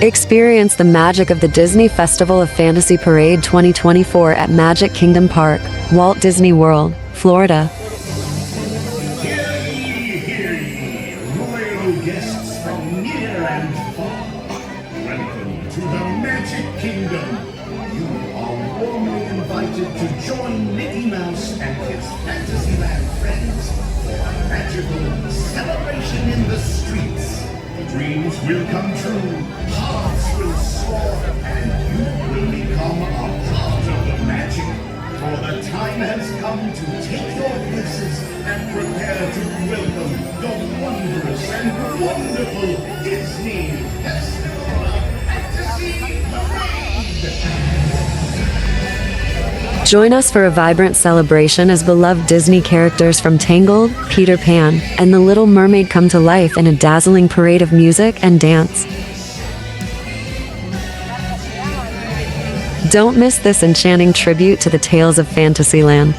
Experience the magic of the Disney Festival of Fantasy Parade 2024 at Magic Kingdom Park, Walt Disney World, Florida. Hear ye, royal guests from near and far. Welcome to the Magic Kingdom. You are warmly invited to join Mickey Mouse and his Fantasyland friends for a magical celebration in the streets. Dreams will come true, hearts will soar, and you will become a part of the magic. For the time has come to take your places and prepare to welcome the wondrous and wonderful Disney Festival of Fantasy Parade. Join us for a vibrant celebration as beloved Disney characters from Tangled, Peter Pan, and The Little Mermaid come to life in a dazzling parade of music and dance. Don't miss this enchanting tribute to the tales of Fantasyland.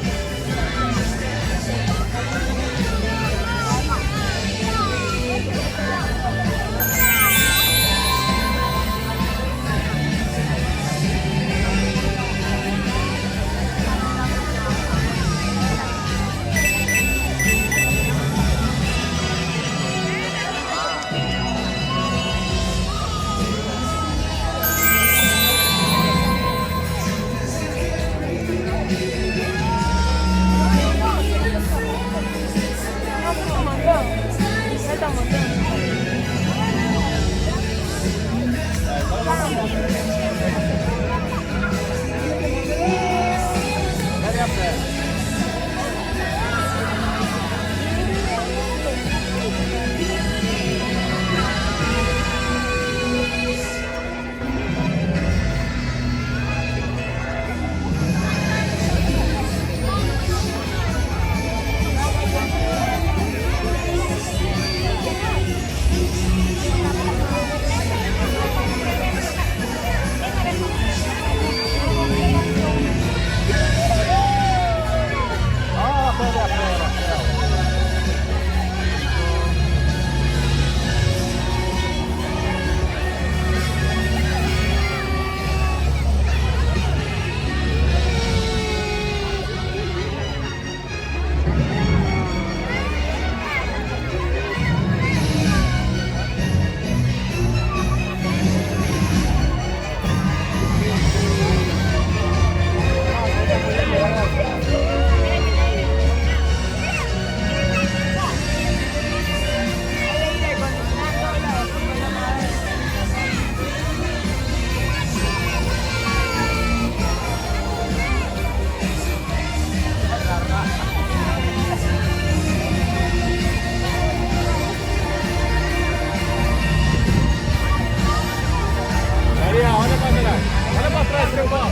Olha pra trás, Trevão.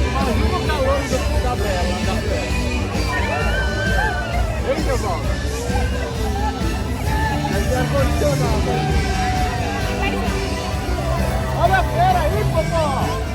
Imagina o calor do Gabriela. Ei, Trevão. Aí é ar-condicionado. Olha a feira aí, popó!